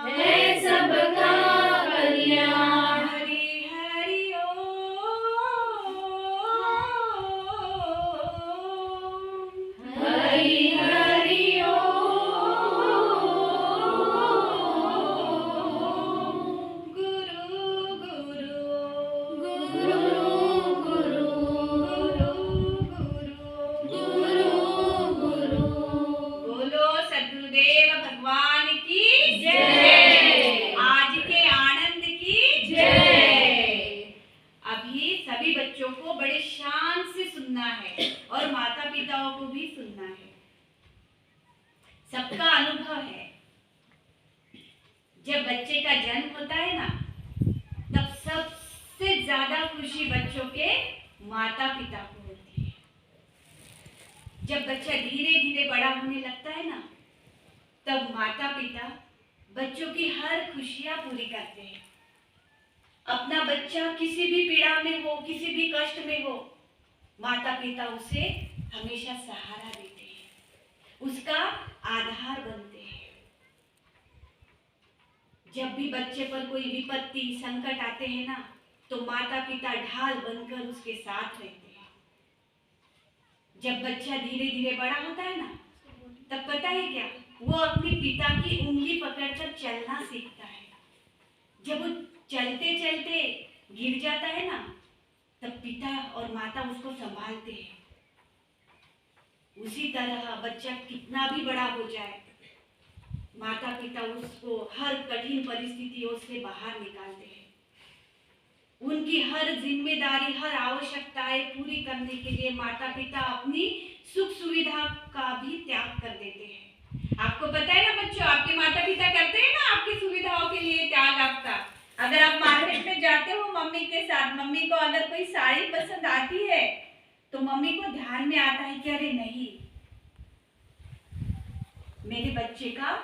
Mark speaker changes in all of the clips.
Speaker 1: है सबका कल्याण।
Speaker 2: हरि हरि ओम,
Speaker 1: हरि हरि ओम।
Speaker 2: गुरु गुरु
Speaker 1: गुरु गुरु
Speaker 2: गुरु
Speaker 1: गुरु।
Speaker 2: बोलो सद्गुरुदेव भगवान की
Speaker 1: जय।
Speaker 2: आज के आनंद की
Speaker 1: जय।
Speaker 2: अभी सभी बच्चों को बड़े शान से सुनना है और माता पिताओं को भी सुनना है। सबका अनुभव है, जब बच्चे का जन्म होता है ना, तब सबसे ज्यादा खुशी बच्चों के माता पिता को होती है। जब बच्चा धीरे धीरे बड़ा होने लगता है ना, तब माता पिता बच्चों की हर खुशियां पूरी करते हैं। अपना बच्चा किसी भी पीड़ा में हो, किसी भी कष्ट में हो, माता पिता उसे हमेशा सहारा देते हैं, उसका आधार बनते हैं। जब भी बच्चे पर कोई विपत्ति संकट आते हैं ना, तो माता पिता ढाल बनकर उसके साथ रहते हैं। जब बच्चा धीरे धीरे बड़ा होता है ना, तब पता है क्या, वो अपने पिता की उंगली पकड़कर चलना सीखता है। जब वो चलते चलते गिर जाता है ना, तब पिता और माता उसको संभालते हैं। उसी तरह बच्चा कितना भी बड़ा हो जाए, माता पिता उसको हर कठिन परिस्थितियों से बाहर निकालते हैं। उनकी हर जिम्मेदारी, हर आवश्यकताएं पूरी करने के लिए माता पिता अपनी सुख सुविधा का भी त्याग कर देते हैं। आपको पता है ना बच्चों, आपके माता पिता करते हैं ना आपकी सुविधाओं के लिए त्याग आपका। अगर आप मार्केट में जाते हो मम्मी के साथ, मम्मी को अगर कोई साड़ी पसंद आती है तो मम्मी को ध्यान में आता है कि अरे नहीं, मेरे बच्चे का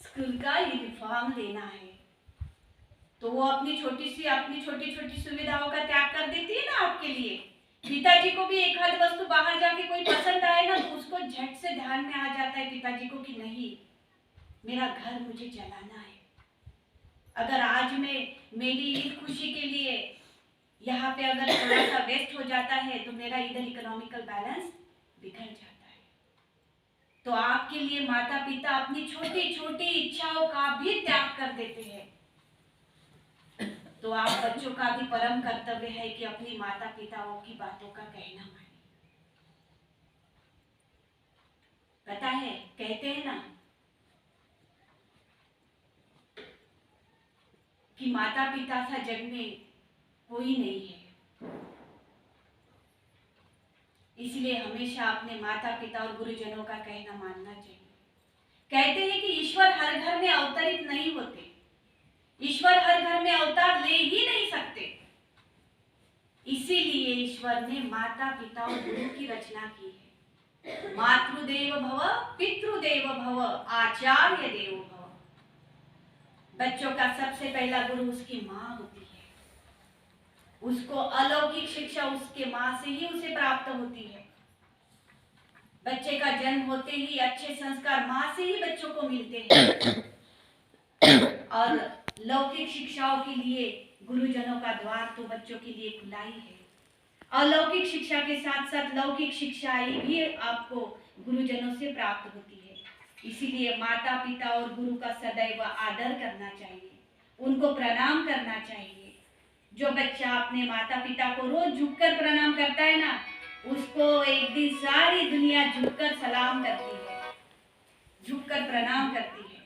Speaker 2: स्कूल का यूनिफॉर्म लेना है, तो वो अपनी छोटी छोटी सुविधाओं का त्याग कर देती है ना आपके लिए। पिताजी को भी एक आध वस्तु बाहर जाके कोई पसंद आए ना, तो उसको झट से ध्यान में आ जाता है पिताजी को कि नहीं, मेरा घर मुझे चलाना है। अगर आज में मेरी इस खुशी के लिए यहाँ पे अगर थोड़ा सा वेस्ट हो जाता है, तो मेरा इधर इकोनॉमिकल बैलेंस बिगड़ जाता है। तो आपके लिए माता पिता अपनी छोटी छोटी इच्छाओं का भी त्याग कर देते हैं। तो आप बच्चों का भी परम कर्तव्य है कि अपनी माता पिताओं की बातों का कहना माने। पता है, कहते हैं ना कि माता पिता सा जग में कोई नहीं है, इसलिए हमेशा अपने माता पिता और गुरुजनों का कहना मानना चाहिए। कहते हैं कि ईश्वर हर घर में अवतरित नहीं होते, ईश्वर हर घर में अवतार ले ही नहीं सकते। इसीलिए ईश्वर ने माता पिता और गुरु की रचना की है। मातृदेव भव, पितृदेव भव, आचार्य देवो भव। बच्चों का सबसे पहला गुरु उसकी माँ होती है। उसको अलौकिक शिक्षा उसके माँ से ही उसे प्राप्त होती है। बच्चे का जन्म होते ही अच्छे संस्कार माँ से ही बच्चों को मिलते हैं। और लौकिक शिक्षाओं के लिए गुरुजनों का द्वार तो बच्चों के लिए खुला ही है। अलौकिक शिक्षा के साथ साथ लौकिक शिक्षाएं भी आपको गुरुजनों से प्राप्त होती है। इसीलिए माता पिता और गुरु का सदैव आदर करना चाहिए, उनको प्रणाम करना चाहिए। जो बच्चा अपने माता पिता को रोज झुककर प्रणाम करता है ना, उसको एक दिन सारी दुनिया झुककर सलाम करती है, झुककर प्रणाम करती है।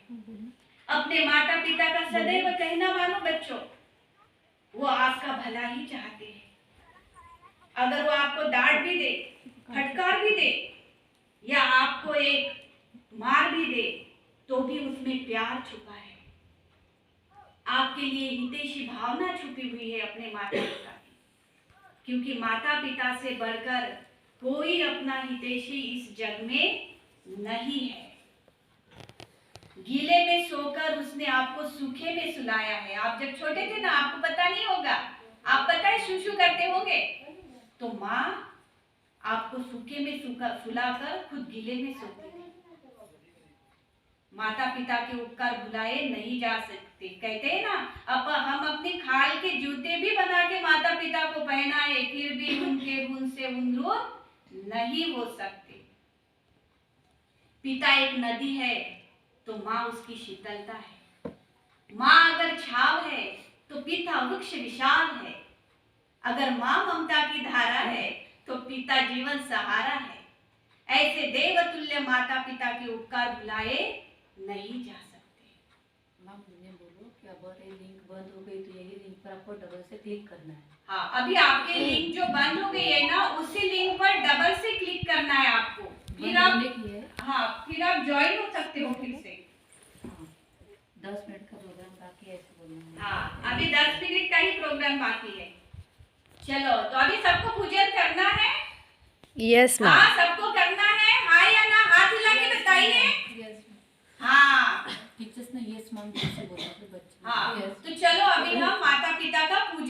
Speaker 2: अपने माता पिता का सदैव कहना मानो बच्चों, वो आपका भला ही चाहते हैं। अगर वो आपको डांट भी दे, फटकार भी दे, या आपको एक मार भी दे, तो भी उसमें प्यार छुपा है। आपके लिए हितैषी भावना छुपी हुई है अपने माता पिता की, क्योंकि माता पिता से बढ़कर कोई अपना हितैषी इस जग में नहीं है। गीले में सोकर उसने आपको सूखे में सुलाया है। आप जब छोटे थे ना, आपको पता नहीं होगा, आप पता है शू करते होंगे, तो माँ आपको सूखे में सुलाकर खुद गीले में सोती थी। माता पिता के उपकार भुलाए नहीं जा सकते। कहते हैं ना, अब हम अपनी खाल के जूते भी बना के माता पिता को पहनाए, फिर भी उनके गुण से उन्नत नहीं हो सकते। पिता एक नदी है तो माँ उसकी शीतलता है। माँ अगर छाव है तो पिता वृक्ष विशाल है। अगर माँ ममता की धारा है तो पिता जीवन सहारा है। ऐसे देवतुल्य माता पिता के उपकार भुलाए नहीं जा सकते।
Speaker 3: मैम मुझे बोलो कि अगर ये लिंक बंद हो गई तो यही लिंक पर आपको डबल से क्लिक करना है।
Speaker 2: हाँ, अभी आपके लिंक जो बंद हो गई है ना, उसी लिंक पर डबल से क्लिक करना है आपको। फिर आप फिर आप ज्वाइन हो सकते हो फिर से।
Speaker 3: 10 मिनट का प्रोग्राम बाकी है, ऐसे बोलना है।
Speaker 2: हाँ, अभी 10 मिनट का ही प्रोग्राम बाकी है। चलो, तो अभी सबको पूजन करना है।
Speaker 4: Yes ma'am.
Speaker 2: हाँ, सबको करना है। हाँ या ना, हाथ हिला के बताइए। हाँ
Speaker 3: टीचर्स ने यस मैम कैसे बोला फिर बच्चे।
Speaker 2: हाँ, तो चलो अभी हम माता पिता का पूजन